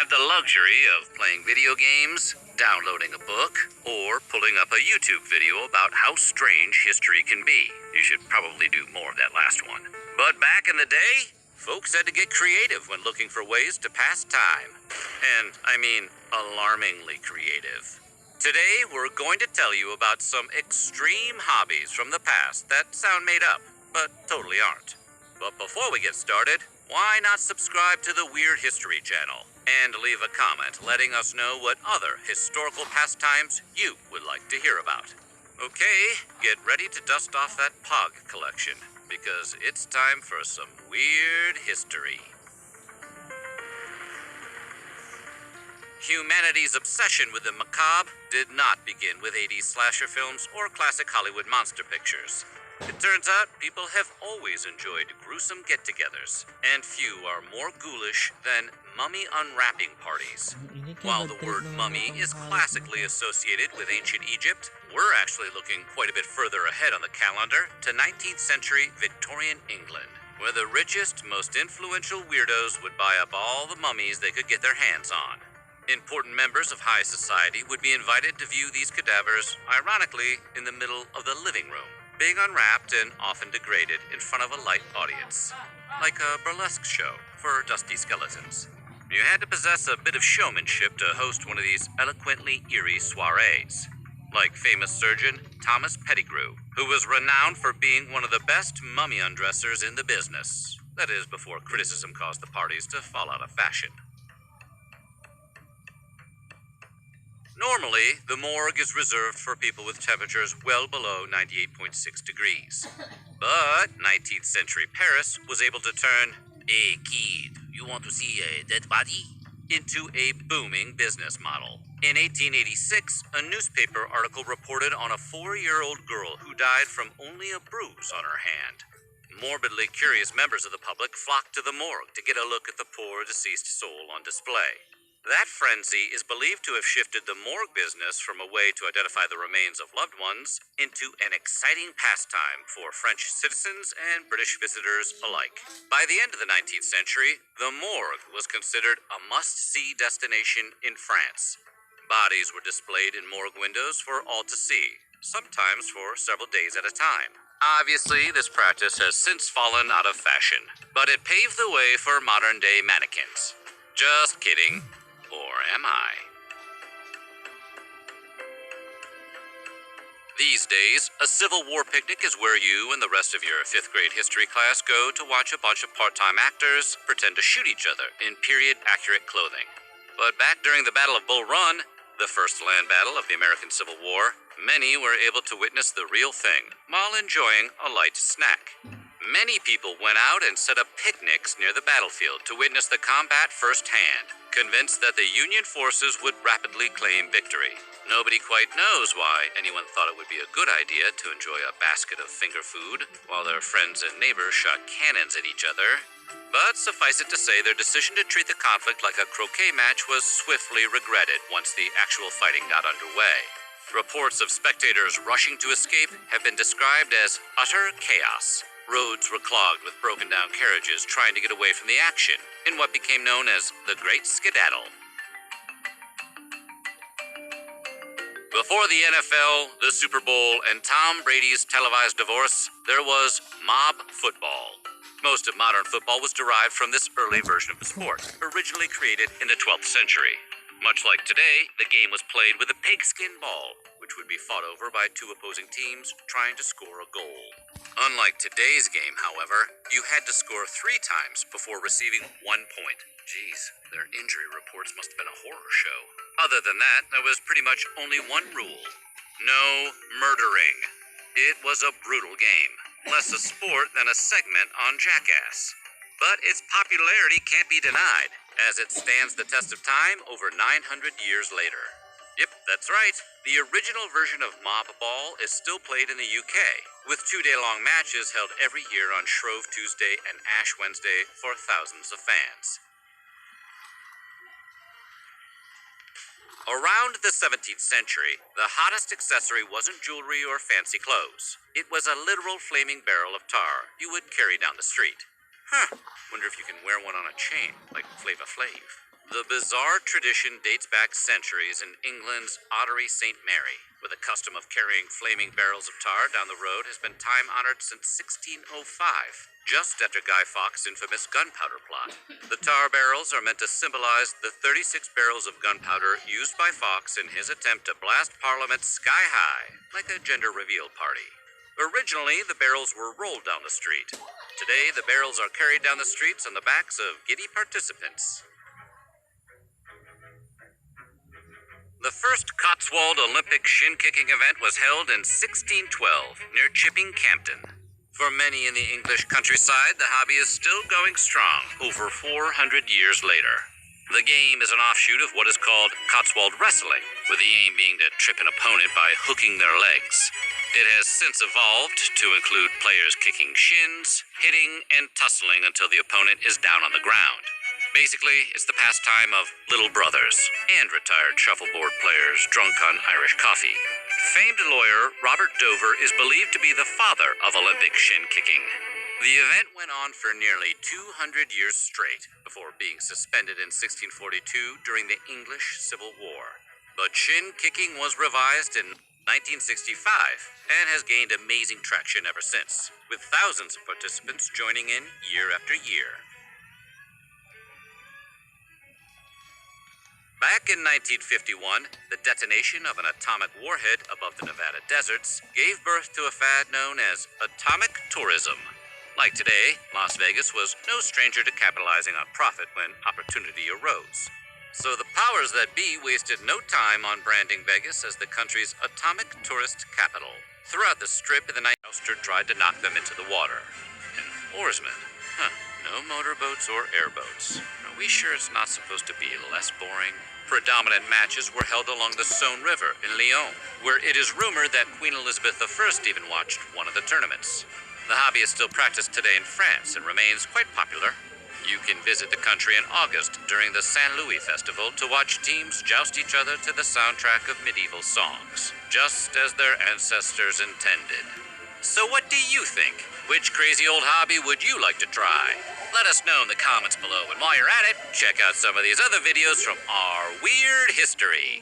have the luxury of playing video games, downloading a book, or pulling up a YouTube video about how strange history can be. You should probably do more of that last one. But back in the day, folks had to get creative when looking for ways to pass time. And I mean, alarmingly creative. Today, we're going to tell you about some extreme hobbies from the past that sound made up, but totally aren't. But before we get started, why not subscribe to the Weird History channel and leave a comment letting us know what other historical pastimes you would like to hear about. Okay, get ready to dust off that Pog collection, because it's time for some weird history. Humanity's obsession with the macabre did not begin with 80s slasher films or classic Hollywood monster pictures. It turns out people have always enjoyed gruesome get-togethers, and few are more ghoulish than mummy unwrapping parties. While the word mummy is classically associated with ancient Egypt, we're actually looking quite a bit further ahead on the calendar to 19th century Victorian England, where the richest, most influential weirdos would buy up all the mummies they could get their hands on. Important members of high society would be invited to view these cadavers, ironically, in the middle of the living room, being unwrapped and often degraded in front of a light audience, like a burlesque show for dusty skeletons. You had to possess a bit of showmanship to host one of these eloquently eerie soirees, like famous surgeon Thomas Pettigrew, who was renowned for being one of the best mummy undressers in the business. That is, before criticism caused the parties to fall out of fashion. Normally, the morgue is reserved for people with temperatures well below 98.6 degrees. But 19th century Paris was able to turn, "Hey kid, you want to see a dead body?" into a booming business model. In 1886, a newspaper article reported on a 4-year-old girl who died from only a bruise on her hand. Morbidly curious members of the public flocked to the morgue to get a look at the poor deceased soul on display. That frenzy is believed to have shifted the morgue business from a way to identify the remains of loved ones into an exciting pastime for French citizens and British visitors alike. By the end of the 19th century, the morgue was considered a must-see destination in France. Bodies were displayed in morgue windows for all to see, sometimes for several days at a time. Obviously, this practice has since fallen out of fashion, but it paved the way for modern-day mannequins. Just kidding. Or am I? These days, a Civil War picnic is where you and the rest of your 5th grade history class go to watch a bunch of part-time actors pretend to shoot each other in period-accurate clothing. But back during the Battle of Bull Run, the first land battle of the American Civil War, many were able to witness the real thing while enjoying a light snack. Many people went out and set up picnics near the battlefield to witness the combat firsthand, convinced that the Union forces would rapidly claim victory. Nobody quite knows why anyone thought it would be a good idea to enjoy a basket of finger food while their friends and neighbors shot cannons at each other. But suffice it to say, their decision to treat the conflict like a croquet match was swiftly regretted once the actual fighting got underway. Reports of spectators rushing to escape have been described as utter chaos. Roads were clogged with broken-down carriages trying to get away from the action, in what became known as the Great Skedaddle. Before the NFL, the Super Bowl, and Tom Brady's televised divorce, there was mob football. Most of modern football was derived from this early version of the sport, originally created in the 12th century. Much like today, the game was played with a pigskin ball, which would be fought over by 2 opposing teams trying to score a goal. Unlike today's game, however, you had to score 3 times before receiving 1 point. Geez, their injury reports must have been a horror show. Other than that, there was pretty much only one rule: no murdering. It was a brutal game, less a sport than a segment on Jackass. But its popularity can't be denied, as it stands the test of time over 900 years later. Yep, that's right. The original version of Mob Ball is still played in the UK, with 2-day-long matches held every year on Shrove Tuesday and Ash Wednesday for thousands of fans. Around the 17th century, the hottest accessory wasn't jewelry or fancy clothes. It was a literal flaming barrel of tar you would carry down the street. Wonder if you can wear one on a chain, like Flava Flav. The bizarre tradition dates back centuries in England's Ottery St. Mary, where the custom of carrying flaming barrels of tar down the road has been time honored since 1605, just after Guy Fawkes' infamous gunpowder plot. The tar barrels are meant to symbolize the 36 barrels of gunpowder used by Fawkes in his attempt to blast Parliament sky high, like a gender reveal party. Originally, the barrels were rolled down the street. Today, the barrels are carried down the streets on the backs of giddy participants. The first Cotswold Olympic shin-kicking event was held in 1612 near Chipping Campden. For many in the English countryside, the hobby is still going strong over 400 years later. The game is an offshoot of what is called Cotswold wrestling, with the aim being to trip an opponent by hooking their legs. It has since evolved to include players kicking shins, hitting, and tussling until the opponent is down on the ground. Basically, it's the pastime of little brothers and retired shuffleboard players drunk on Irish coffee. Famed lawyer Robert Dover is believed to be the father of Olympic shin kicking. The event went on for nearly 200 years straight before being suspended in 1642 during the English Civil War. But shin kicking was revised in 1965 and has gained amazing traction ever since, with thousands of participants joining in year after year. Back in 1951, the detonation of an atomic warhead above the Nevada deserts gave birth to a fad known as atomic tourism. Like today, Las Vegas was no stranger to capitalizing on profit when opportunity arose. So the powers that be wasted no time on branding Vegas as the country's atomic tourist capital. Throughout the strip, the night Ouster tried to knock them into the water. An oarsman? No motorboats or airboats. Are we sure it's not supposed to be less boring? Predominant matches were held along the Saône River in Lyon, where it is rumored that Queen Elizabeth I even watched one of the tournaments. The hobby is still practiced today in France and remains quite popular. You can visit the country in August during the Saint Louis Festival to watch teams joust each other to the soundtrack of medieval songs, just as their ancestors intended. So what do you think? Which crazy old hobby would you like to try? Let us know in the comments below, and while you're at it, check out some of these other videos from our weird history.